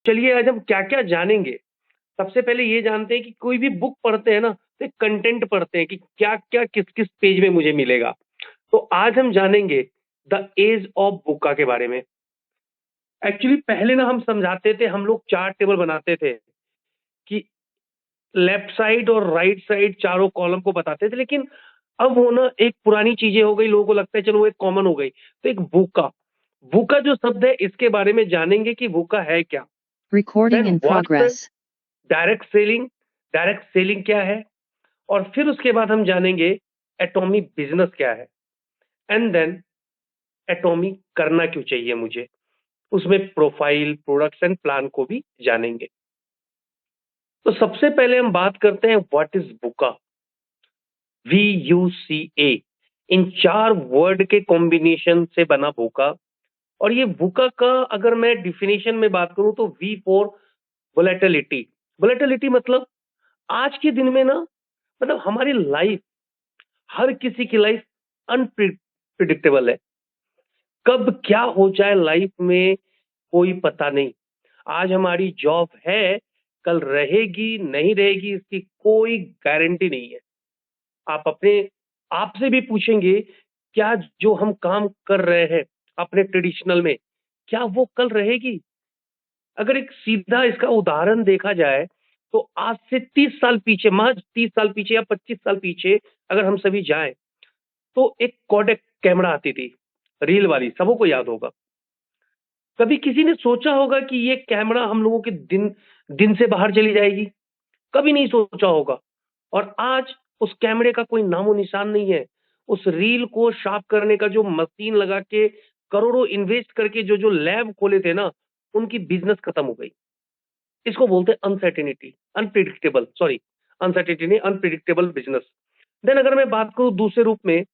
चलिए आज हम क्या-क्या जानेंगे। सबसे पहले ये जानते हैं कि कोई भी बुक पढ़ते हैं ना, तो एक कंटेंट पढ़ते हैं कि क्या-क्या, किस-किस पेज में मुझे मिलेगा। तो आज हम जानेंगे द एज ऑफ बुका के बारे में। एक्चुअली पहले ना हम समझाते थे, हम लोग चार्ट टेबल बनाते थे कि लेफ्ट साइड और राइट साइड चारों कॉलम को बताते थे, लेकिन अब वो ना एक पुरानी चीजें हो गई, लोगों को लगता है चलो वो एक कॉमन हो गई। तो एक बुका, बुका जो शब्द है इसके बारे में जानेंगे कि बुका है क्या। Recording then in what's progress. Direct selling, direct selling क्या है, और फिर उसके बाद हम जानेंगे एटॉमी बिजनेस क्या है, एंड देन एटॉमी करना क्यों चाहिए मुझे, उसमें प्रोफाइल, प्रोडक्ट्स एंड प्लान को भी जानेंगे। तो सबसे पहले हम बात करते हैं व्हाट इज बुका। VUCA, इन 4 वर्ड के कॉम्बिनेशन से बना बुका। और ये बुका का अगर मैं डिफिनेशन में बात करूं तो V फॉर वोलेटिलिटी। वोलेटिलिटी मतलब आज के दिन में ना, मतलब हमारी लाइफ, हर किसी की लाइफ अनप्रिडिक्टेबल है। कब क्या हो जाए लाइफ में कोई पता नहीं। आज हमारी जॉब है, कल रहेगी नहीं रहेगी इसकी कोई गारंटी नहीं है। आप अपने आप से भी पूछेंगे, क्या जो हम काम कर रहे हैं अपने ट्रेडिशनल में, क्या वो कल रहेगी? अगर एक सीधा इसका उदाहरण देखा जाए तो आज से 30 साल पीछे, महज 30 साल पीछे या 25 साल पीछे अगर हम सभी जाएं, तो एक कोडेक कैमरा आती थी, रील वाली, सबों को याद होगा। कभी किसी ने सोचा होगा कि ये कैमरा हम लोगों के दिन दिन से बाहर चली जाएगी? कभी नहीं सोचा होगा। और आज उस कैमरे का कोई नामो निशान नहीं है। उस रील को शार्प करने का जो मशीन लगा के करोड़ों इन्वेस्ट करके जो जो लैब खोले थे ना, उनकी बिजनेस खत्म हो गई। इसको बोलते हैं अनसर्टेनिटी, अनप्रिडिक्टेबल, सॉरी, अनसर्टेनिटी नहीं, अनप्रिडिक्टेबल बिजनेस। देन अगर मैं बात करूं दूसरे रूप में,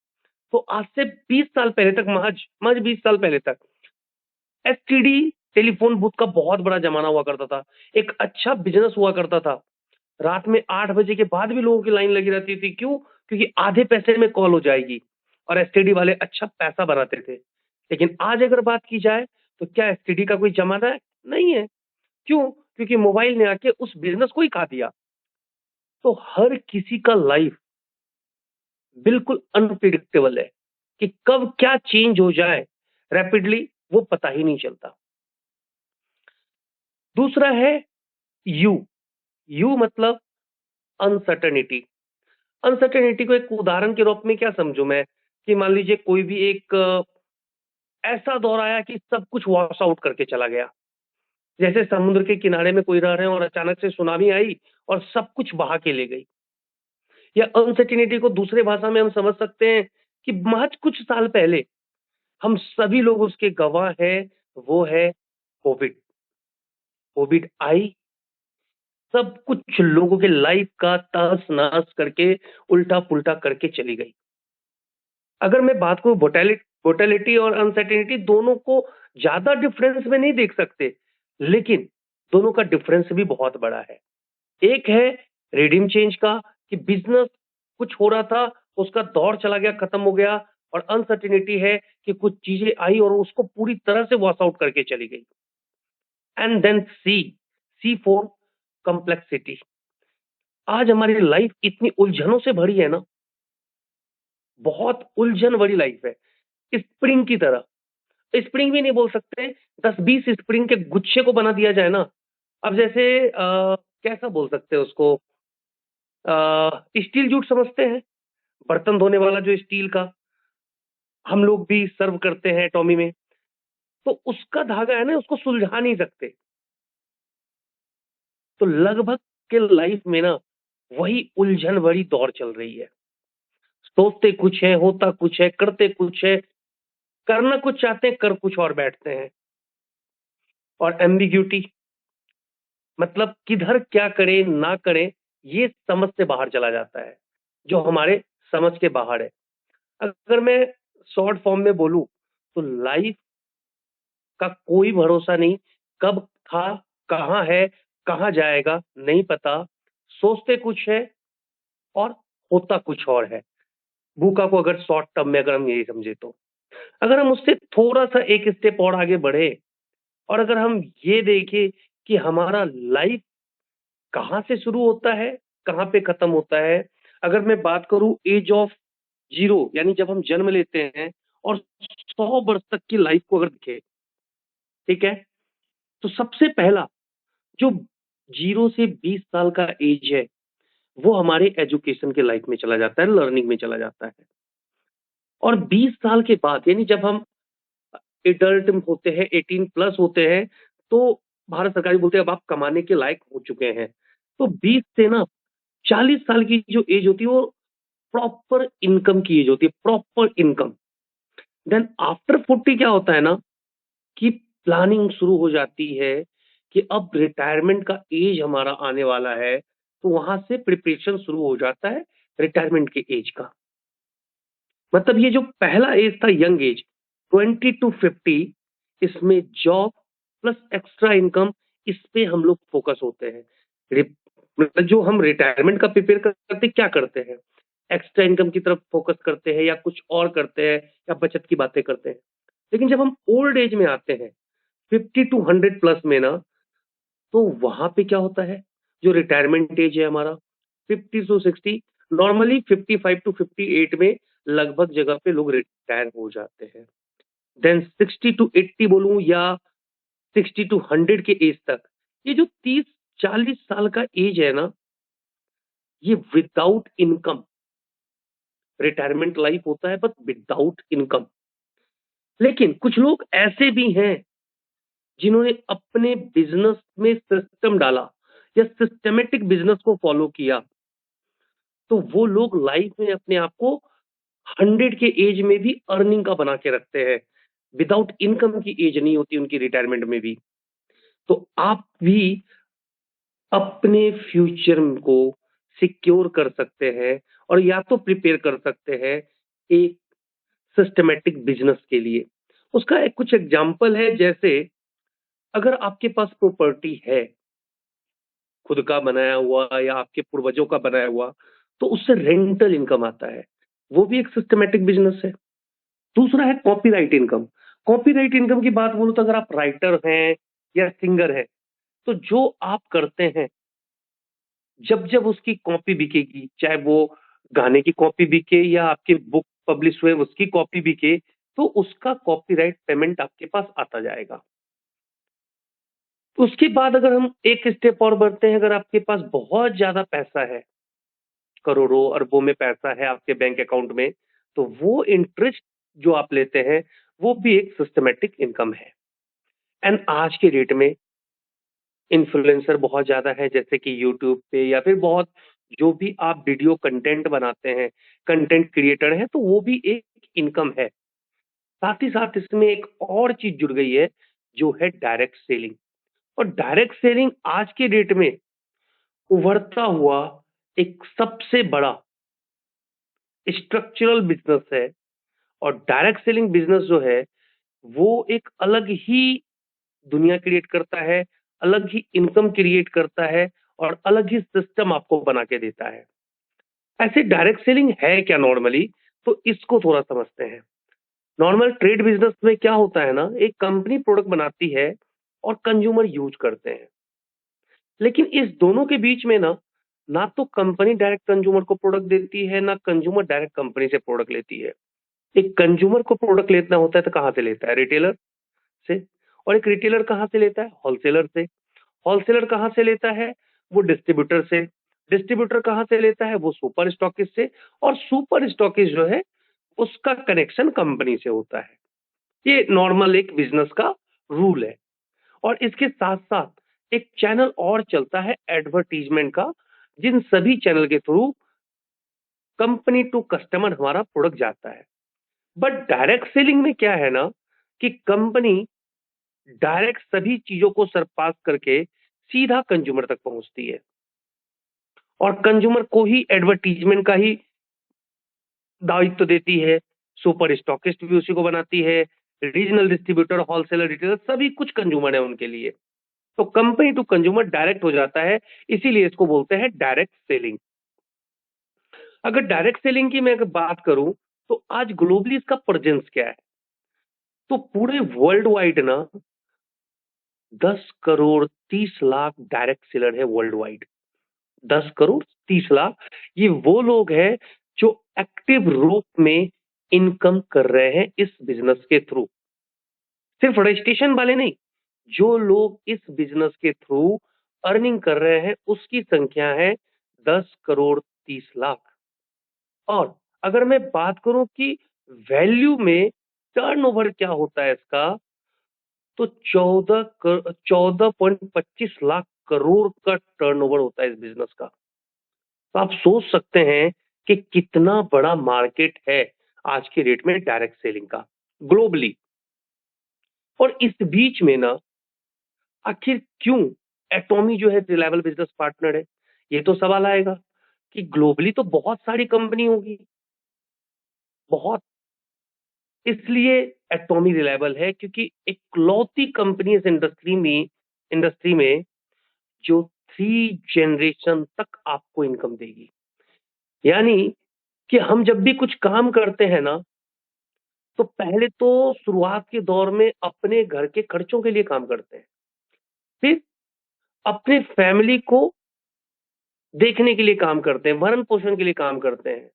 तो आज से 20 साल पहले तक, महज महज 20 साल पहले तक एसटीडी टेलीफोन बूथ का बहुत बड़ा जमाना हुआ करता था। एक अच्छा बिजनेस हुआ करता था। रात में 8 बजे के बाद भी लोगों की लाइन लगी रहती थी। क्यों? क्योंकि आधे पैसे में कॉल हो जाएगी, और एसटीडी वाले अच्छा पैसा बनाते थे। लेकिन आज अगर बात की जाए, तो क्या एसटीडी का कोई जमाना है? नहीं है। क्यों? क्योंकि मोबाइल ने आके उस बिजनेस को ही खा दिया। तो हर किसी का लाइफ बिल्कुल अनप्रिडिक्टेबल है कि कब क्या चेंज हो जाए रैपिडली, वो पता ही नहीं चलता। दूसरा है यू। यू मतलब अनसर्टेनिटी। अनसर्टेनिटी को एक उदाहरण के रूप में क्या समझूं मैं, कि मान लीजिए कोई भी एक ऐसा दौर आया कि सब कुछ वॉश आउट करके चला गया। जैसे समुद्र के किनारे में कोई रह रहे हैं और अचानक से सुनामी आई और सब कुछ बहा के ले गई। या अनसर्टेनिटी को दूसरे भाषा में हम समझ सकते हैं कि महज कुछ साल पहले हम सभी लोग उसके गवाह हैं, वो है कोविड। कोविड आई, सब कुछ लोगों के लाइफ का तहस नहस करके, उल्टा पुल्टा करके चली गई। अगर मैं बात करूं वोटेलिटी और अनसर्टेनिटी, दोनों को ज्यादा डिफरेंस में नहीं देख सकते, लेकिन दोनों का डिफरेंस भी बहुत बड़ा है। एक है रेडियम चेंज का, कि बिजनेस कुछ हो रहा था, उसका दौर चला गया, खत्म हो गया। और अनसर्टेनिटी है कि कुछ चीजें आई और उसको पूरी तरह से वॉश आउट करके चली गई। And then C, C for complexity. आज हमारी लाइफ इतनी उलझनों से भरी है ना, बहुत उलझन भरी लाइफ है, स्प्रिंग की तरह। स्प्रिंग भी नहीं बोल सकते, 10-20 स्प्रिंग के गुच्छे को बना दिया जाए ना। अब जैसे कैसा बोल सकते हैं उसको, स्टील जूट समझते हैं, बर्तन धोने वाला जो स्टील का हम लोग भी सर्व करते हैं टॉमी में, तो उसका धागा है ना, उसको सुलझा नहीं सकते। तो लगभग के लाइफ में ना वही उलझन भरी दौर चल रही है। सोचते कुछ है, होता कुछ है, करते कुछ है, करना कुछ चाहते हैं, कर कुछ और बैठते हैं। और एम्बिग्यूटी मतलब किधर क्या करें ना करें, ये समझ से बाहर चला जाता है, जो हमारे समझ के बाहर है। अगर मैं शॉर्ट फॉर्म में बोलूं, तो लाइफ का कोई भरोसा नहीं, कब था, कहाँ है, कहाँ जाएगा नहीं पता। सोचते कुछ है और होता कुछ और है। भूखा को अगर शॉर्ट टर्म में अगर हम यही समझे, तो अगर हम उससे थोड़ा सा एक स्टेप और आगे बढ़े, और अगर हम ये देखें कि हमारा लाइफ कहाँ से शुरू होता है, कहाँ पे खत्म होता है। अगर मैं बात करूं एज ऑफ जीरो, यानी जब हम जन्म लेते हैं और 100 वर्ष तक की लाइफ को अगर देखें, ठीक है, तो सबसे पहला जो 0 से 20 साल का एज है वो हमारे एजुकेशन के लाइफ में चला जाता है, लर्निंग में चला जाता है। और 20 साल के बाद यानी जब हम एडल्ट होते हैं, 18+ होते हैं, तो भारत सरकार भी बोलते हैं अब आप कमाने के लायक हो चुके हैं। तो 20 से ना 40 साल की जो एज होती है वो प्रॉपर इनकम की एज होती है, प्रॉपर इनकम। देन आफ्टर 40 क्या होता है ना कि प्लानिंग शुरू हो जाती है कि अब रिटायरमेंट का एज हमारा आने वाला है, तो वहां से प्रिपरेशन शुरू हो जाता है रिटायरमेंट के एज का। मतलब ये जो पहला एज था यंग एज 20 to 50, इसमें जॉब प्लस एक्स्ट्रा इनकम, इस पे हम लोग फोकस होते हैं। मतलब जो हम रिटायरमेंट का प्रिपेयर करते क्या करते हैं, एक्स्ट्रा इनकम की तरफ फोकस करते हैं या कुछ और करते हैं या बचत की बातें करते हैं। लेकिन जब हम ओल्ड एज में आते हैं 50 to 100 प्लस में ना, तो वहां पे क्या होता है, जो रिटायरमेंट एज है हमारा 50 to 60, नॉर्मली 55 to 58 में लगभग जगह पे लोग रिटायर हो जाते हैं। देन 60 to 80 बोलूं या 60 to 100 के एज तक, ये जो 30-40 साल का एज है ना, ये विदाउट इनकम रिटायरमेंट लाइफ होता है, बट विदाउट इनकम। लेकिन कुछ लोग ऐसे भी हैं जिन्होंने अपने बिजनेस में सिस्टम डाला या सिस्टमेटिक बिजनेस को फॉलो किया, तो वो लोग लाइफ में अपने आप को 100 के एज में भी अर्निंग का बना के रखते हैं। विदाउट इनकम की एज नहीं होती उनकी रिटायरमेंट में भी। तो आप भी अपने फ्यूचर को सिक्योर कर सकते हैं और या तो प्रिपेयर कर सकते हैं एक सिस्टमेटिक बिजनेस के लिए। उसका एक कुछ एग्जांपल है, जैसे अगर आपके पास प्रॉपर्टी है, खुद का बनाया हुआ या आपके पूर्वजों का बनाया हुआ, तो उससे रेंटल इनकम आता है, वो भी एक सिस्टमेटिक बिजनेस है। दूसरा है कॉपीराइट इनकम। कॉपीराइट इनकम की बात बोलूं तो अगर आप राइटर हैं या सिंगर हैं, तो जो आप करते हैं, जब जब उसकी कॉपी बिकेगी, चाहे वो गाने की कॉपी बिके या आपकी बुक पब्लिश हुए उसकी कॉपी बिके, तो उसका कॉपीराइट पेमेंट आपके पास आता जाएगा। उसके बाद अगर हम एक स्टेप और बढ़ते हैं, अगर आपके पास बहुत ज्यादा पैसा है, करोड़ों अरबों में पैसा है आपके बैंक अकाउंट में, तो वो इंटरेस्ट जो आप लेते हैं वो भी एक सिस्टमेटिक इनकम है। एंड आज के डेट में इन्फ्लुएंसर बहुत ज्यादा है, जैसे कि यूट्यूब पे या फिर बहुत जो भी आप वीडियो कंटेंट बनाते हैं, कंटेंट क्रिएटर हैं, तो वो भी एक इनकम है। साथ ही साथ इसमें एक और चीज जुड़ गई है जो है डायरेक्ट सेलिंग। और डायरेक्ट सेलिंग आज के डेट में उभरता हुआ एक सबसे बड़ा स्ट्रक्चरल बिजनेस है। और डायरेक्ट सेलिंग बिजनेस जो है वो एक अलग ही दुनिया क्रिएट करता है, अलग ही इनकम क्रिएट करता है और अलग ही सिस्टम आपको बना के देता है। ऐसे डायरेक्ट सेलिंग है क्या नॉर्मली, तो इसको थोड़ा समझते हैं। नॉर्मल ट्रेड बिजनेस में क्या होता है ना, एक कंपनी प्रोडक्ट बनाती है और कंज्यूमर यूज करते हैं। लेकिन इस दोनों के बीच में ना, ना तो कंपनी डायरेक्ट कंज्यूमर को प्रोडक्ट देती है, ना कंज्यूमर डायरेक्ट कंपनी से प्रोडक्ट लेती है। एक कंज्यूमर को प्रोडक्ट लेना होता है तो कहां से लेता है, रिटेलर से। और एक रिटेलर कहां से लेता है, होलसेलर से। होलसेलर कहां से लेता है, वो डिस्ट्रीब्यूटर से। डिस्ट्रीब्यूटर कहां से लेता है, वो सुपर स्टॉकिस्ट से। और सुपर स्टॉकिस्ट जो है उसका कनेक्शन कंपनी से होता है। ये नॉर्मल एक बिजनेस का रूल है। और इसके साथ साथ एक चैनल और चलता है एडवर्टीजमेंट का, जिन सभी चैनल के थ्रू कंपनी टू कस्टमर हमारा प्रोडक्ट जाता है। बट डायरेक्ट सेलिंग में क्या है ना कि कंपनी डायरेक्ट सभी चीजों को सरपास करके सीधा कंज्यूमर तक पहुंचती है और कंज्यूमर को ही एडवर्टीजमेंट का ही दायित्व देती है। सुपर स्टॉकिस्ट भी उसी को बनाती है, रीजनल डिस्ट्रीब्यूटर, होलसेलर, रिटेलर, सभी कुछ कंज्यूमर है उनके लिए। तो कंपनी टू कंज्यूमर डायरेक्ट हो जाता है, इसीलिए इसको बोलते हैं डायरेक्ट सेलिंग। अगर डायरेक्ट सेलिंग की मैं अगर बात करूं, तो आज ग्लोबली इसका प्रेजेंस क्या है, तो पूरे वर्ल्ड वाइड ना 10 करोड़ 30 लाख डायरेक्ट सेलर है वर्ल्ड वाइड। 10 करोड़ 30 लाख, ये वो लोग हैं जो एक्टिव रूप में इनकम कर रहे हैं इस बिजनेस के थ्रू। सिर्फ रजिस्ट्रेशन वाले नहीं, जो लोग इस बिजनेस के थ्रू अर्निंग कर रहे हैं उसकी संख्या है 10 करोड़ 30 लाख। और अगर मैं बात करूं कि वैल्यू में टर्नओवर क्या होता है इसका, तो 14.25 लाख करोड़ का टर्नओवर होता है इस बिजनेस का। तो आप सोच सकते हैं कि कितना बड़ा मार्केट है आज के डेट में डायरेक्ट सेलिंग का ग्लोबली। और इस बीच में ना, आखिर क्यों एटॉमी जो है रिलायबल बिजनेस पार्टनर है, ये तो सवाल आएगा कि ग्लोबली तो बहुत सारी कंपनी होगी, बहुत, इसलिए एटॉमी रिलायबल है क्योंकि इकलौती कंपनी इस इंडस्ट्री में जो 3 जनरेशन तक आपको इनकम देगी। यानी कि हम जब भी कुछ काम करते हैं ना, तो पहले तो शुरुआत के दौर में अपने घर के खर्चों के लिए काम करते हैं, फिर अपने फैमिली को देखने के लिए काम करते हैं, भरण पोषण के लिए काम करते हैं।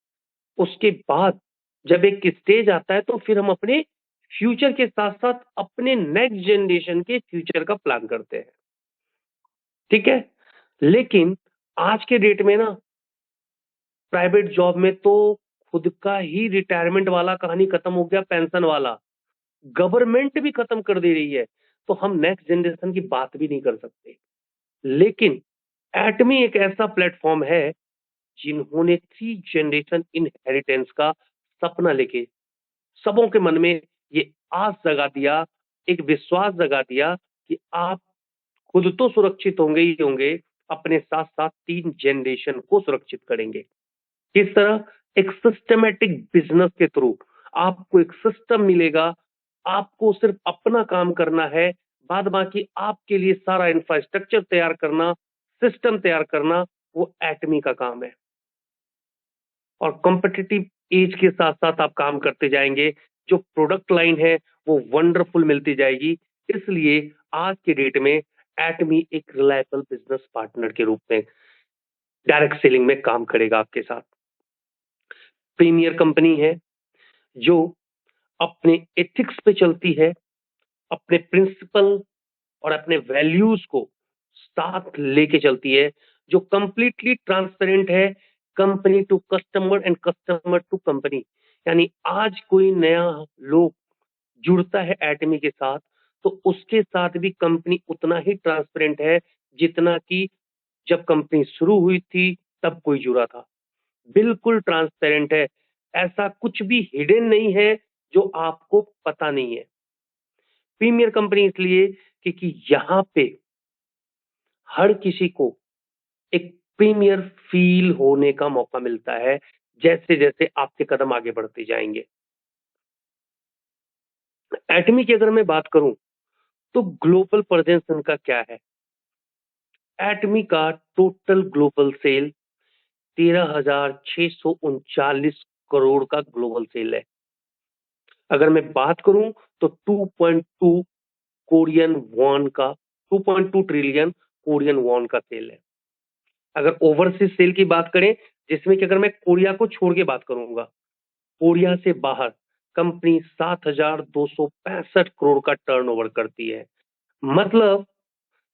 उसके बाद जब एक स्टेज आता है तो फिर हम अपने फ्यूचर के साथ साथ अपने नेक्स्ट जनरेशन के फ्यूचर का प्लान करते हैं। ठीक है, लेकिन आज के डेट में ना, प्राइवेट जॉब में तो खुद का ही रिटायरमेंट वाला कहानी खत्म हो गया, पेंशन वाला गवर्नमेंट भी खत्म कर दे रही है, तो हम नेक्स्ट जनरेशन की बात भी नहीं कर सकते। लेकिन एटमी एक ऐसा प्लेटफॉर्म है जिन्होंने 3 जनरेशन इनहेरिटेंस का सपना लेके सबों के मन में ये आस जगा दिया, एक विश्वास जगा दिया कि आप खुद तो सुरक्षित होंगे ही होंगे, अपने साथ साथ 3 जनरेशन को सुरक्षित करेंगे। किस तरह? एक सिस्टमेटिक बिजनेस के थ्रू आपको एक सिस्टम मिलेगा, आपको सिर्फ अपना काम करना है, बाद बाकी आपके लिए सारा इंफ्रास्ट्रक्चर तैयार करना, सिस्टम तैयार करना, वो एटमी का काम है। और कॉम्पिटिटिव एज के साथ साथ आप काम करते जाएंगे, जो प्रोडक्ट लाइन है वो वंडरफुल मिलती जाएगी। इसलिए आज के डेट में एटमी एक रिलायबल बिजनेस पार्टनर के रूप में डायरेक्ट सेलिंग में काम करेगा आपके साथ। प्रीमियर कंपनी है जो अपने एथिक्स पे चलती है, अपने प्रिंसिपल और अपने वैल्यूज को साथ लेके चलती है, जो कंप्लीटली ट्रांसपेरेंट है company to customer and customer to company. यानी आज कोई नया लोग जुड़ता है एटमी के साथ, तो उसके साथ भी कंपनी उतना ही ट्रांसपेरेंट है जितना कि जब कंपनी शुरू हुई थी तब कोई जुड़ा था। बिल्कुल ट्रांसपेरेंट है, ऐसा कुछ भी हिडन नहीं है जो आपको पता नहीं है। प्रीमियर कंपनी इसलिए क्योंकि यहाँ पे हर किसी को एक प्रीमियर फील होने का मौका मिलता है जैसे जैसे आपके कदम आगे बढ़ते जाएंगे। एटमी की अगर मैं बात करूं तो ग्लोबल प्रेजेंस इनका क्या है? एटमी का टोटल ग्लोबल सेल 13,639 करोड़ का ग्लोबल सेल है। अगर मैं बात करूं तो 2.2 कोरियन वॉन का 2.2 ट्रिलियन कोरियन वॉन का सेल है। अगर ओवरसीज सेल की बात करें, जिसमें कि अगर मैं कोरिया को छोड़ के बात करूंगा, कोरिया से बाहर कंपनी 7,265 करोड़ का टर्नओवर करती है। मतलब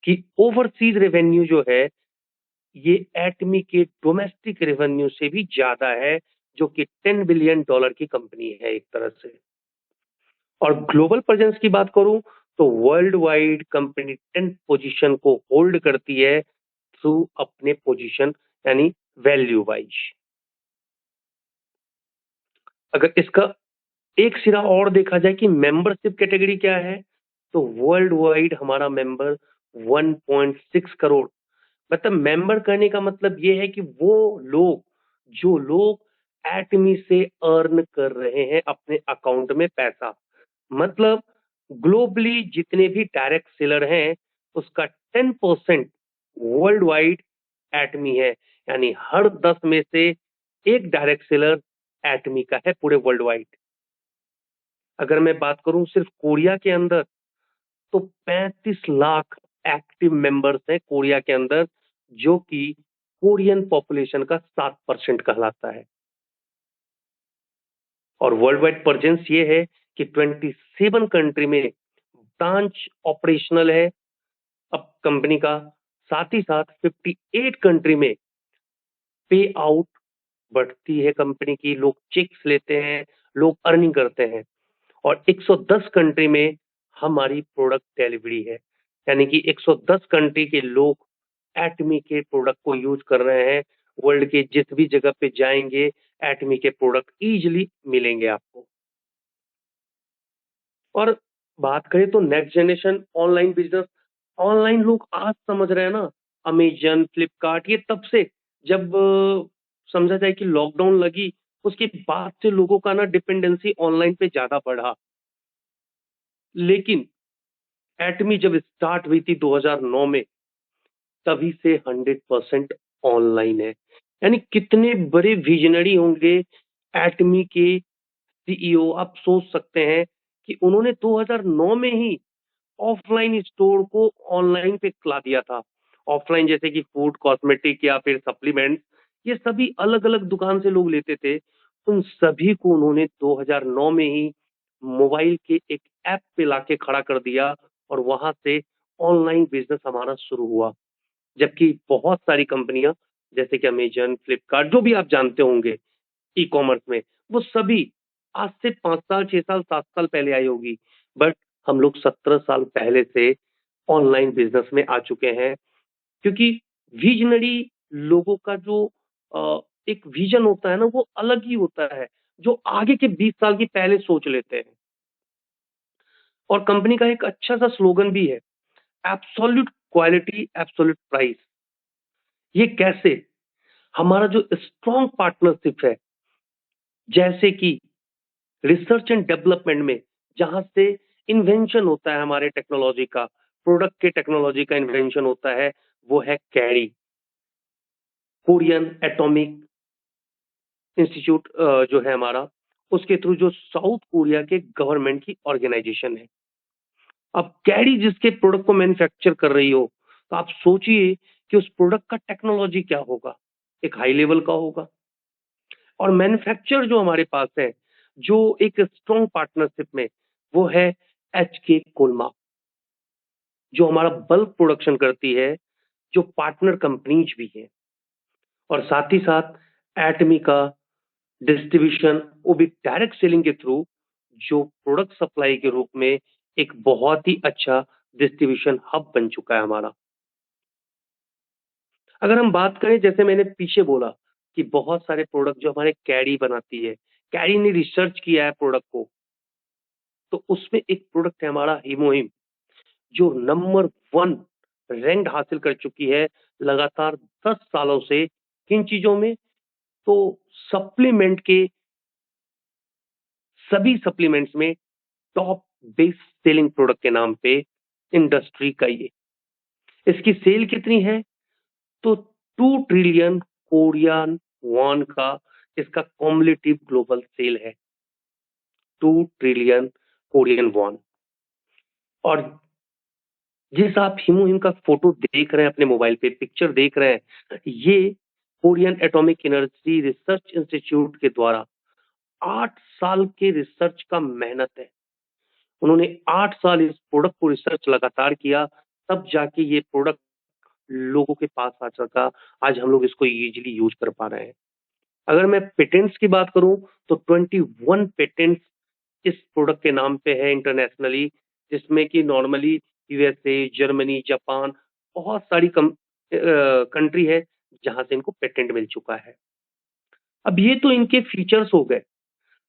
कि ओवरसीज रेवेन्यू जो है ये एटमी के डोमेस्टिक रेवेन्यू से भी ज्यादा है, जो कि $10 बिलियन की कंपनी है एक तरह से। और ग्लोबल प्रेजेंस की बात करूं तो वर्ल्ड वाइड कंपनी 10 पोजीशन को होल्ड करती है थ्रू अपने पोजीशन, यानी वैल्यू वाइज। अगर इसका एक सिरा और देखा जाए कि मेंबरशिप कैटेगरी क्या है, तो वर्ल्ड वाइड हमारा मेंबर 1.6 करोड़। मतलब मेंबर करने का मतलब ये है कि वो लोग, जो लोग एटमी से अर्न कर रहे हैं अपने अकाउंट में पैसा, मतलब ग्लोबली जितने भी डायरेक्ट सेलर हैं उसका 10% वर्ल्ड वाइड एटमी है। यानी हर 10 में से एक डायरेक्ट सेलर एटमी का है पूरे वर्ल्ड वाइड। अगर मैं बात करूं सिर्फ कोरिया के अंदर, तो 35 लाख एक्टिव मेंबर्स हैं कोरिया के अंदर, जो कि कोरियन पॉपुलेशन का 7% कहलाता है। और वर्ल्ड वाइड प्रेजेंस ये है कि 27 कंट्री में ब्रांच ऑपरेशनल है अब कंपनी का। साथ ही साथ 58 कंट्री में पे आउट बढ़ती है कंपनी की, लोग चेक्स लेते हैं, लोग अर्निंग करते हैं। और 110 कंट्री में हमारी प्रोडक्ट डिलीवरी है, यानी कि 110 कंट्री के लोग एटमी के प्रोडक्ट को यूज कर रहे हैं। वर्ल्ड के जिस भी जगह पे जाएंगे एटमी के प्रोडक्ट इजीली मिलेंगे आपको। और बात करें तो next generation online business, online लोग आज समझ रहे हैं ना, अमेजन फ्लिपकार्ट ये तब से, जब समझा जाए कि लॉकडाउन लगी उसके बाद से लोगों का ना डिपेंडेंसी ऑनलाइन पे ज्यादा बढ़ा। लेकिन एटमी जब स्टार्ट हुई थी 2009 में, तभी से 100% ऑनलाइन है। यानी कितने बड़े विजनरी होंगे एटमी के सीईओ, आप सोच सकते हैं कि उन्होंने 2009 में ही ऑफलाइन स्टोर को ऑनलाइन पे ला दिया था। ऑफलाइन जैसे कि फूड, कॉस्मेटिक या फिर सप्लीमेंट्स, ये सभी अलग अलग दुकान से लोग लेते थे, उन सभी को उन्होंने 2009 में ही मोबाइल के एक ऐप पे लाके खड़ा कर दिया, और वहां से ऑनलाइन बिजनेस हमारा शुरू हुआ। जबकि बहुत सारी कंपनियां जैसे कि अमेजन, फ्लिपकार्ट, जो भी आप जानते होंगे ई कॉमर्स में, वो सभी आज से 5 साल, 6 साल, 7 साल पहले आई होगी। बट हम लोग 17 साल पहले से ऑनलाइन बिजनेस में आ चुके हैं, क्योंकि विजनरी लोगों का जो एक विजन होता है ना, वो अलग ही होता है, जो आगे के 20 साल की पहले सोच लेते हैं। और कंपनी का एक अच्छा सा स्लोगन भी है, एब्सोल्यूट क्वालिटी एब्सोल्यूट प्राइस। ये कैसे? हमारा जो स्ट्रॉन्ग पार्टनरशिप है, जैसे कि रिसर्च एंड डेवलपमेंट में, जहां से इन्वेंशन होता है हमारे टेक्नोलॉजी का, प्रोडक्ट के टेक्नोलॉजी का इन्वेंशन होता है, वो है कैरी, कोरियन एटॉमिक इंस्टीट्यूट जो है हमारा, उसके थ्रू जो साउथ कोरिया के गवर्नमेंट की ऑर्गेनाइजेशन है। अब कैरी जिसके प्रोडक्ट को मैन्युफैक्चर कर रही हो, तो आप सोचिए कि उस प्रोडक्ट का टेक्नोलॉजी क्या होगा, एक हाई लेवल का होगा। और मैन्युफैक्चर जो हमारे पास है, जो एक स्ट्रॉन्ग पार्टनरशिप में, वो है एच के कोलमा, जो हमारा बल्क प्रोडक्शन करती है, जो पार्टनर कंपनीज भी है। और साथ ही साथ एटमी का डिस्ट्रीब्यूशन, वो भी डायरेक्ट सेलिंग के थ्रू, जो प्रोडक्ट सप्लाई के रूप में एक बहुत ही अच्छा डिस्ट्रीब्यूशन हब बन चुका है हमारा। अगर हम बात करें, जैसे मैंने पीछे बोला कि बहुत सारे प्रोडक्ट जो हमारे कैरी बनाती है, कैरी ने रिसर्च किया है प्रोडक्ट को, तो उसमें एक प्रोडक्ट है हमारा हीमोहिम, जो नंबर 1 रैंक हासिल कर चुकी है लगातार 10 सालों से। किन चीजों में? तो सप्लीमेंट के सभी सप्लीमेंट्स में टॉप बेस्ट सेलिंग प्रोडक्ट के नाम पे इंडस्ट्री का ये। इसकी सेल कितनी है? तो 2 ट्रिलियन कोरियन वॉन का इसका कॉम्युलेटिव ग्लोबल सेल है, 2 ट्रिलियन कोरियन वॉन। और जिस आप हिमोहिम का फोटो देख रहे हैं अपने मोबाइल पे, पिक्चर देख रहे हैं, ये Korean atomic energy research institute के द्वारा 8 साल के रिसर्च का मेहनत है। उन्होंने 8 साल इस प्रोडक्ट को रिसर्च लगातार किया, तब जाके ये प्रोडक्ट लोगों के पास आ सका। आज हम लोग इसको इजीली यूज कर पा रहे हैं। अगर मैं पेटेंट्स की बात करूं, तो 21 पेटेंट्स इस प्रोडक्ट के नाम पे है इंटरनेशनली, जिसमें कि नॉर्मली यूएसए, जर्मनी, जापान, बहुत सारी कंट्री है जहां से इनको पेटेंट मिल चुका है। अब ये तो इनके फीचर्स हो गए।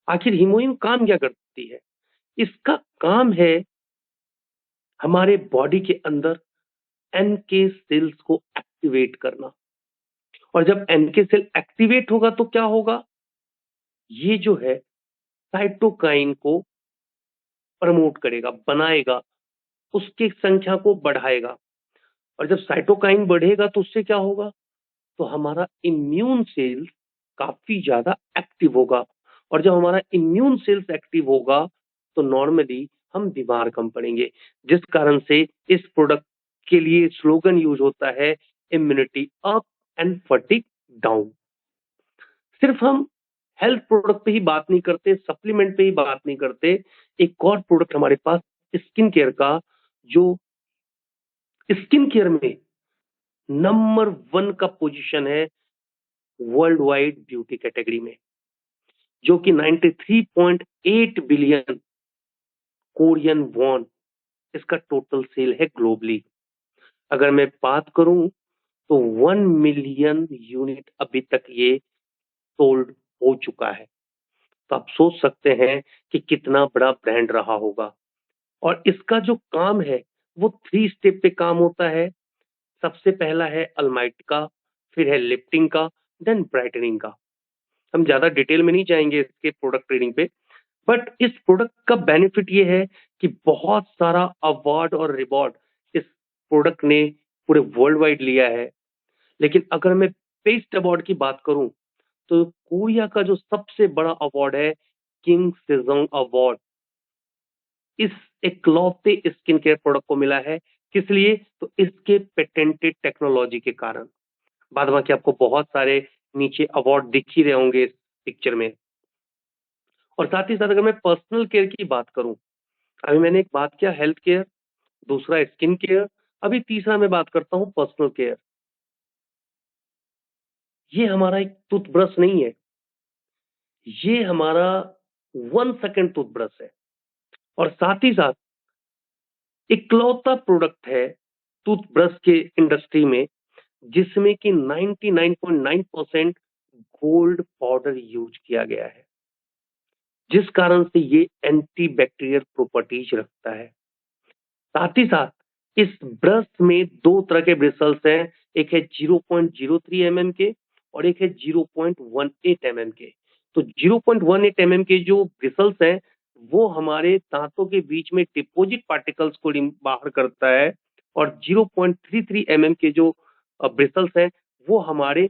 आखिर हीमोइन काम क्या करती है? इसका काम है हमारे बॉडी के अंदर एनके सेल्स को एक्टिवेट करना। और जब एनके सेल एक्टिवेट होगा तो क्या होगा? ये जो है साइटोकाइन को प्रमोट करेगा, बनाएगा, उसकी संख्या को बढ़ाएगा। और जब साइटोकाइन बढ़ेगा तो उससे क्या होगा? तो हमारा इम्यून सेल्स काफी ज्यादा एक्टिव होगा। और जब हमारा इम्यून सेल्स एक्टिव होगा, तो नॉर्मली हम बीमार कम पड़ेंगे। जिस कारण से इस प्रोडक्ट के लिए स्लोगन यूज होता है, immunity up and fatigue down. सिर्फ हम हेल्थ प्रोडक्ट पे ही बात नहीं करते, सप्लीमेंट पे ही बात नहीं करते, एक और प्रोडक्ट हमारे पास स्किन केयर का, जो स्किन केयर में नंबर 1 का पोजीशन है वर्ल्ड वाइड ब्यूटी कैटेगरी में, जो कि 93.8 बिलियन कोरियन वॉन इसका टोटल सेल है ग्लोबली। अगर मैं बात करूं तो 1 मिलियन यूनिट अभी तक ये सोल्ड हो चुका है। तो आप सोच सकते हैं कि कितना बड़ा ब्रांड रहा होगा। और इसका जो काम है वो 3 स्टेप पे काम होता है। सबसे पहला है अल्माइट का, फिर है लिफ्टिंग का, देन ब्राइटनिंग का। हम ज्यादा डिटेल में नहीं जाएंगे इसके प्रोडक्ट ट्रेडिंग पे, बट इस प्रोडक्ट का बेनिफिट ये है कि बहुत सारा अवार्ड और रिवॉर्ड इस प्रोडक्ट ने पूरे वर्ल्ड वाइड लिया है। लेकिन अगर मैं बेस्ट अवार्ड की बात करूं तो कोरिया का जो सबसे बड़ा अवार्ड है, किंग सेजोंग अवार्ड, इस इकलौते स्किन केयर प्रोडक्ट को मिला है। किस लिए? तो इसके पेटेंटेड टेक्नोलॉजी के कारण। बाद बाकी आपको बहुत सारे नीचे अवार्ड दिख ही रहे होंगे इस पिक्चर में। और साथ ही साथ अगर मैं पर्सनल केयर की बात करूं, अभी मैंने एक बात किया हेल्थ केयर, दूसरा स्किन केयर, अभी तीसरा मैं बात करता हूं पर्सनल केयर। ये हमारा एक टूथब्रश नहीं है, ये हमारा 1 सेकंड टूथब्रश है। और साथ ही साथ इकलौता प्रोडक्ट है टूथब्रश के इंडस्ट्री में जिसमें कि 99.9% गोल्ड पाउडर यूज किया गया है, जिस कारण से ये एंटी बैक्टीरियल प्रॉपर्टीज रखता है। साथ ही साथ इस ब्रश में दो तरह के ब्रिसल्स हैं, एक है 0.03 mm के और एक है 0.18 mm के। तो 0.18 mm के जो ब्रिसल्स हैं वो हमारे दांतों के बीच में डिपॉजिट पार्टिकल्स को बाहर करता है, और 0.33 mm के जो ब्रिसल्स हैं वो हमारे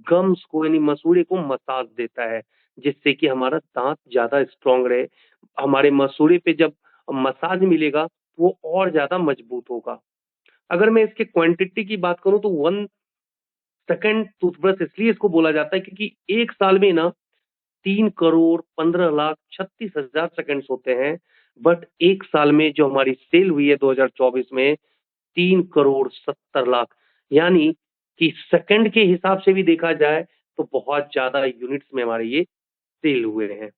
गम्स को यानी मसूड़े को मसाज देता है, जिससे कि हमारा दांत ज्यादा स्ट्रांग रहे। हमारे मसूड़े पे जब मसाज मिलेगा वो और ज्यादा मजबूत होगा। अगर मैं इसके क्वांटिटी की बात करूं तो 1 सेकंड टूथब्रश इसलिए इसको बोला जाता है क्योंकि एक साल में ना 3,15,36,000 सेकंड्स होते हैं। बट एक साल में जो हमारी सेल हुई है 2024 में 3,70,00,000, यानी कि सेकंड के हिसाब से भी देखा जाए तो बहुत ज्यादा यूनिट्स में हमारे ये सेल हुए हैं।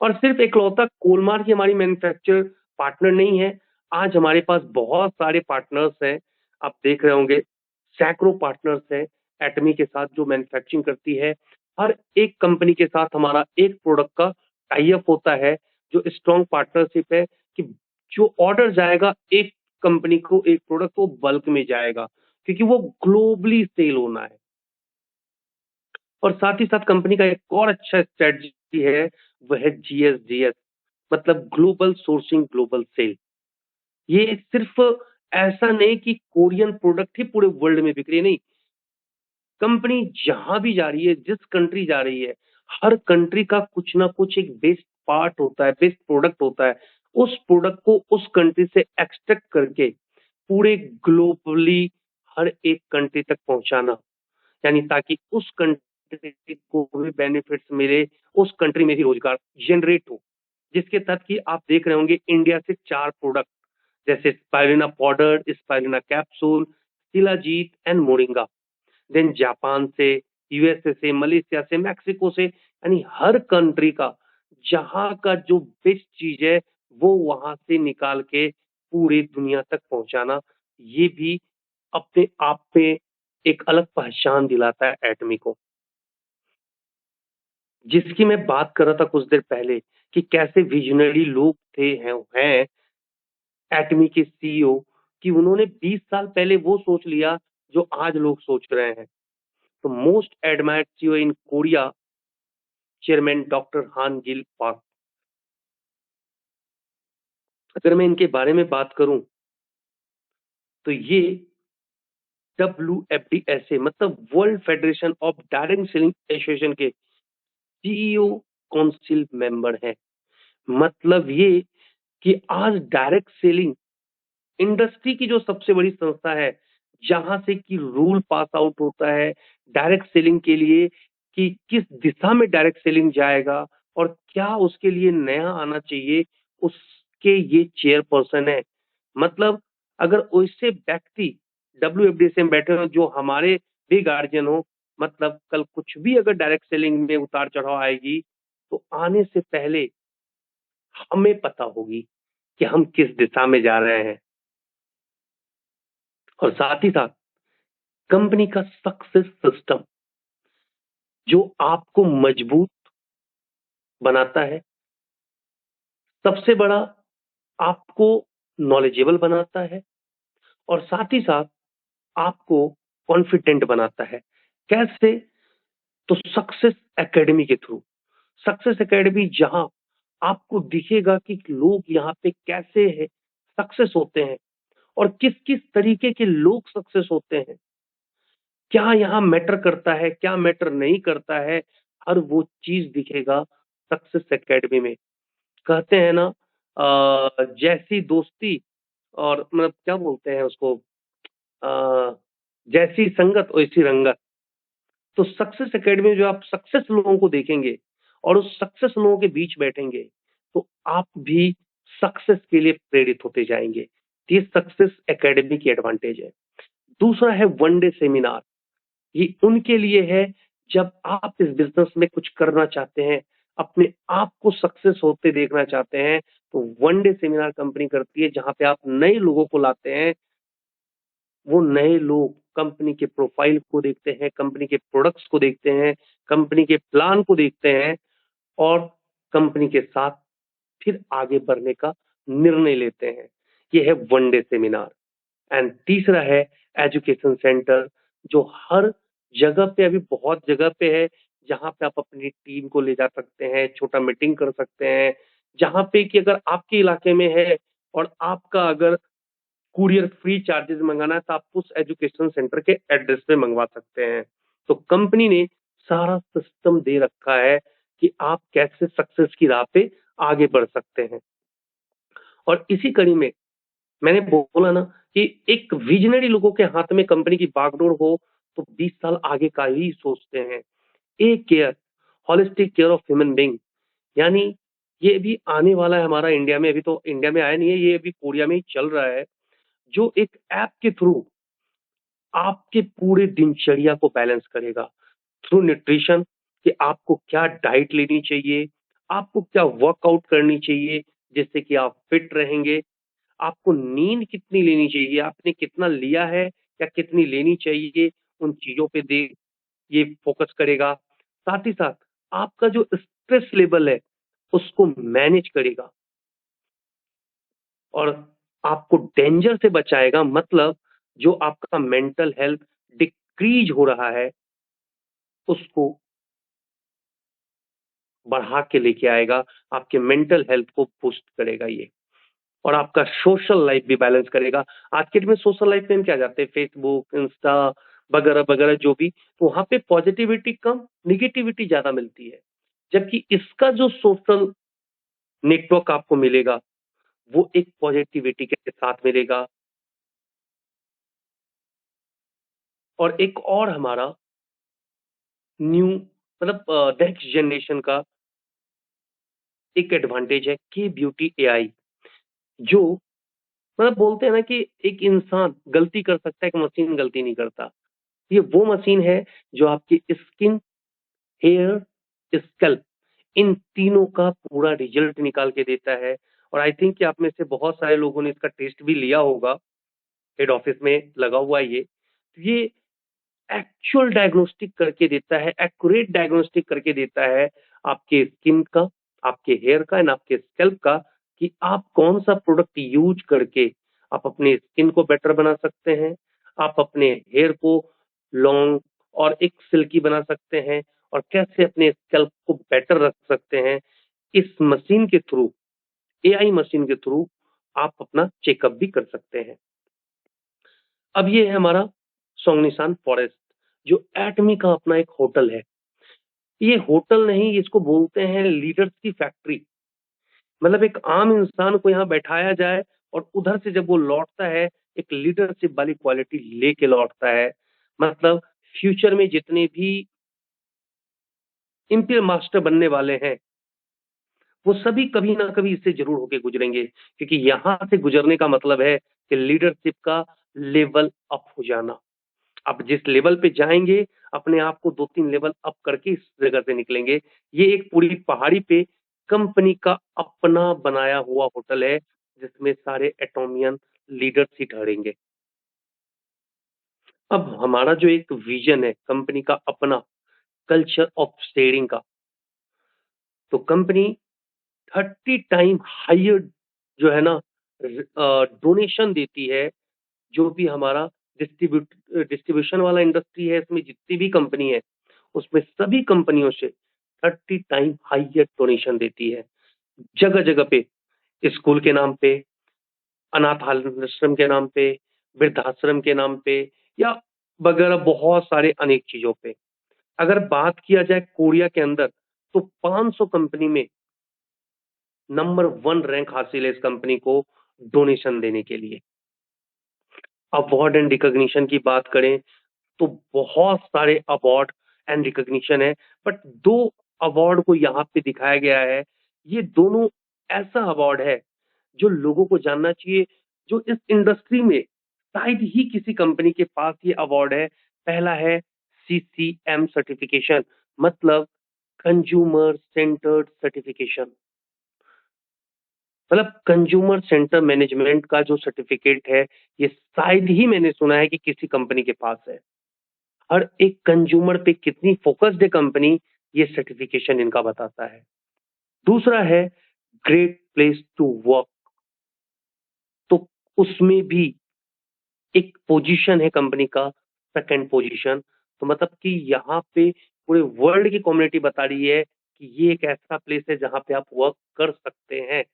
और सिर्फ इकलौता कोलमार ही हमारी मैन्युफैक्चर पार्टनर नहीं है, आज हमारे पास बहुत सारे पार्टनर्स हैं। आप देख रहे होंगे सैकड़ों पार्टनर्स हैं एटमी के साथ जो मैन्युफैक्चरिंग करती है। हर एक कंपनी के साथ हमारा एक प्रोडक्ट का टाई अप होता है, जो स्ट्रॉन्ग पार्टनरशिप है कि जो ऑर्डर जाएगा एक कंपनी को, एक प्रोडक्ट को बल्क में जाएगा क्योंकि वो ग्लोबली सेल होना है। और साथ ही साथ कंपनी का एक और अच्छा स्ट्रेटजी है, वह है GSDS, मतलब ग्लोबल सोर्सिंग ग्लोबल सेल। ये सिर्फ ऐसा नहीं कि कोरियन प्रोडक्ट ही पूरे वर्ल्ड में बिक रही है, नहीं, कंपनी जहां भी जा रही है, जिस कंट्री जा रही है, हर कंट्री का कुछ ना कुछ एक बेस्ट पार्ट होता है, बेस्ट प्रोडक्ट होता है। उस प्रोडक्ट को उस कंट्री से एक्सट्रैक्ट करके पूरे ग्लोबली हर एक कंट्री तक पहुंचाना, यानी ताकि उस कंट्री को भी बेनिफिट्स मिले, उस कंट्री में भी रोजगार जनरेट हो। जिसके तहत कि आप देख रहे होंगे इंडिया से 4 प्रोडक्ट जैसे spirulina powder, spirulina capsule, shilajit and moringa, then Japan से, यूएसए से, मलेशिया से, मैक्सिको से, यानी हर कंट्री का जहां का जो बेस्ट चीज है वो वहां से निकाल के पूरी दुनिया तक पहुंचाना, ये भी अपने आप में एक अलग पहचान दिलाता है एटमी को। जिसकी मैं बात कर रहा था कुछ देर पहले कि कैसे विजनरी लोग थे हैं एटमी के सीईओ, कि उन्होंने 20 साल पहले वो सोच लिया जो आज लोग सोच रहे हैं। तो most admired CEO in Korea, chairman doctor हान गिल पार्क। अगर मैं इनके बारे में बात करूं तो ये WFDSA मतलब world federation of direct selling association के सीईओ काउंसिल मेंबर हैं। मतलब ये कि आज डायरेक्ट सेलिंग इंडस्ट्री की जो सबसे बड़ी संस्था है, जहां से कि रूल पास आउट होता है डायरेक्ट सेलिंग के लिए, कि किस दिशा में डायरेक्ट सेलिंग जाएगा और क्या उसके लिए नया आना चाहिए, उसके ये चेयरपर्सन है। मतलब अगर वैसे व्यक्ति WFDC में बैठे हो जो हमारे भी गार्जियन हो, मतलब कल कुछ भी अगर डायरेक्ट सेलिंग में उतार चढ़ाव आएगी तो आने से पहले हमें पता होगी कि हम किस दिशा में जा रहे हैं। और साथ ही साथ कंपनी का सक्सेस सिस्टम जो आपको मजबूत बनाता है, सबसे बड़ा आपको नॉलेजेबल बनाता है, और साथ ही साथ आपको कॉन्फिडेंट बनाता है। कैसे? तो सक्सेस एकेडमी के थ्रू। सक्सेस एकेडमी जहां आपको दिखेगा कि लोग यहाँ पे कैसे है सक्सेस होते हैं और किस किस तरीके के लोग सक्सेस होते हैं, क्या यहाँ मैटर करता है, क्या मैटर नहीं करता है, हर वो चीज दिखेगा सक्सेस एकेडमी में। कहते हैं ना, जैसी दोस्ती और मतलब क्या बोलते हैं उसको, जैसी संगत वैसी रंगत। तो सक्सेस एकेडमी में जो आप सक्सेस लोगों को देखेंगे और उस सक्सेस लोगों के बीच बैठेंगे तो आप भी सक्सेस के लिए प्रेरित होते जाएंगे। ये सक्सेस एकेडमी की एडवांटेज है। दूसरा है वन डे सेमिनार। ये उनके लिए है जब आप इस बिजनेस में कुछ करना चाहते हैं, अपने आप को सक्सेस होते देखना चाहते हैं, तो वन डे सेमिनार कंपनी करती है जहां पे आप नए लोगों को लाते हैं। वो नए लोग कंपनी के प्रोफाइल को देखते हैं, कंपनी के प्रोडक्ट्स को देखते हैं, कंपनी के प्लान को देखते हैं और कंपनी के साथ फिर आगे बढ़ने का निर्णय लेते हैं। ये है वन डे सेमिनार। एंड तीसरा है एजुकेशन सेंटर, जो हर जगह पे, अभी बहुत जगह पे है, जहां पे आप अपनी टीम को ले जा सकते हैं, छोटा मीटिंग कर सकते हैं, जहां पे कि अगर आपके इलाके में है और आपका अगर कुरियर फ्री चार्जेस मंगाना है तो आप उस एजुकेशन सेंटर के एड्रेस पे मंगवा सकते हैं। तो कंपनी ने सारा सिस्टम दे रखा है कि आप कैसे सक्सेस की राह पे आगे बढ़ सकते हैं। और इसी कड़ी में मैंने बोला ना कि एक विजनरी लोगों के हाथ में कंपनी की बागडोर हो तो 20 साल आगे का ही सोचते हैं। A care, holistic care of human being, यानी ये भी आने वाला है हमारा इंडिया में। अभी तो इंडिया में आया नहीं है, ये अभी कोरिया में ही चल रहा है, जो एक ऐप के थ्रू आपके पूरे दिनचर्या को बैलेंस करेगा थ्रू न्यूट्रिशन, कि आपको क्या डाइट लेनी चाहिए, आपको क्या वर्कआउट करनी चाहिए जिससे कि आप फिट रहेंगे, आपको नींद कितनी लेनी चाहिए, आपने कितना लिया है या कितनी लेनी चाहिए, उन चीजों पे दे ये फोकस करेगा। साथ ही साथ आपका जो स्ट्रेस लेवल है उसको मैनेज करेगा और आपको डेंजर से बचाएगा। मतलब जो आपका मेंटल हेल्थ डिक्रीज हो रहा है उसको बढ़ा के लेके आएगा, आपके मेंटल हेल्थ को बूस्ट करेगा ये। और आपका सोशल लाइफ भी बैलेंस करेगा। आज के डेट में सोशल लाइफ में हम क्या जाते हैं, फेसबुक, इंस्टा वगैरह वगैरह जो भी, तो वहां पे पॉजिटिविटी कम, निगेटिविटी ज्यादा मिलती है। जबकि इसका जो सोशल नेटवर्क आपको मिलेगा वो एक पॉजिटिविटी के साथ मिलेगा। और एक और हमारा न्यू मतलब नेक्स्ट जनरेशन का एक एडवांटेज है के ब्यूटी एआई, जो मतलब बोलते हैं ना कि एक इंसान गलती कर सकता है, एक मशीन गलती नहीं करता। ये वो मशीन है जो आपकी स्किन, हेयर, स्कल्प, इन तीनों का पूरा रिजल्ट निकाल के देता है। और आई थिंक कि आप में से बहुत सारे लोगों ने इसका टेस्ट भी लिया होगा, हेड ऑफिस में लगा हुआ है ये एक्चुअल डायग्नोस्टिक करके देता है, एक्यूरेट डायग्नोस्टिक करके देता है आपके स्किन का, आपके हेयर का एंड आपके स्कैल्प का, कि आप कौन सा प्रोडक्ट यूज करके आप अपने स्किन को बेटर बना सकते हैं, आप अपने हेयर को लॉन्ग और एक सिल्की बना सकते हैं, और कैसे अपने स्कैल्प को बेटर रख सकते हैं। इस मशीन के थ्रू, एआई मशीन के थ्रू आप अपना चेकअप भी कर सकते हैं। अब ये है हमारा सोंगनिसान फॉरेस्ट, जो एटमी का अपना एक होटल है। ये होटल नहीं, इसको बोलते हैं लीडर्स की फैक्ट्री। मतलब एक आम इंसान को यहाँ बैठाया जाए और उधर से जब वो लौटता है एक लीडरशिप वाली क्वालिटी लेके लौटता है। मतलब फ्यूचर में जितने भी इंपीरियल मास्टर बनने वाले हैं वो सभी कभी ना कभी इससे जरूर होके गुजरेंगे, क्योंकि यहाँ से गुजरने का मतलब है कि लीडरशिप का लेवल अप हो जाना। आप जिस लेवल पे जाएंगे अपने आप को 2-3 लेवल अप करके इस जगह से निकलेंगे। ये एक पूरी पहाड़ी पे कंपनी का अपना बनाया हुआ होटल है जिसमें सारे एटोमियन लीडर्स ही ठहरेंगे। अब हमारा जो एक विजन है कंपनी का अपना कल्चर ऑफ शेयरिंग का, तो कंपनी 30 टाइम हायर जो है ना डोनेशन देती है। जो भी हमारा डिस्ट्रीब्यूशन वाला इंडस्ट्री है इसमें जितनी भी कंपनी है उसमें सभी कंपनियों से 30 टाइम हायर डोनेशन देती है। जगह जगह पे स्कूल के नाम पे, अनाथ आश्रम के नाम पे, वृद्धाश्रम के नाम पे, या वगैरह बहुत सारे अनेक चीजों पे। अगर बात किया जाए कोरिया के अंदर तो 500 कंपनी में नंबर 1 रैंक हासिल है इस कंपनी को डोनेशन देने के लिए। अवार्ड एंड रिकॉग्निशन की बात करें तो बहुत सारे अवार्ड एंड रिकॉग्निशन है, बट दो अवार्ड को यहाँ पे दिखाया गया है। ये दोनों ऐसा अवार्ड है जो लोगों को जानना चाहिए, जो इस इंडस्ट्री में शायद ही किसी कंपनी के पास ये अवार्ड है। पहला है CCM सर्टिफिकेशन, मतलब कंज्यूमर सेंटर्ड सर्टिफिकेशन। मतलब कंज्यूमर सेंटर मैनेजमेंट का जो सर्टिफिकेट है ये शायद ही मैंने सुना है कि किसी कंपनी के पास है। हर एक कंज्यूमर पे कितनी फोकस्ड है कंपनी, ये सर्टिफिकेशन इनका बताता है। दूसरा है ग्रेट प्लेस टू वर्क, तो उसमें भी एक पोजीशन है कंपनी का, सेकंड पोजीशन। तो मतलब कि यहाँ पे पूरे वर्ल्ड की कम्युनिटी बता रही है कि ये एक ऐसा प्लेस है जहाँ पे आप वर्क कर सकते हैं।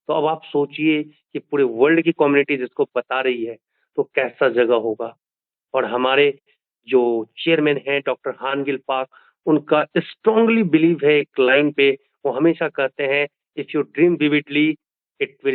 तो अब आप सोचिए कि पूरे वर्ल्ड की कम्युनिटी जिसको बता रही है तो कैसा जगह होगा। और हमारे जो चेयरमैन हैं डॉक्टर हानगिल पाक, उनका स्ट्रांगली बिलीव है एक लाइन पे, वो हमेशा कहते हैं if you dream vividly it will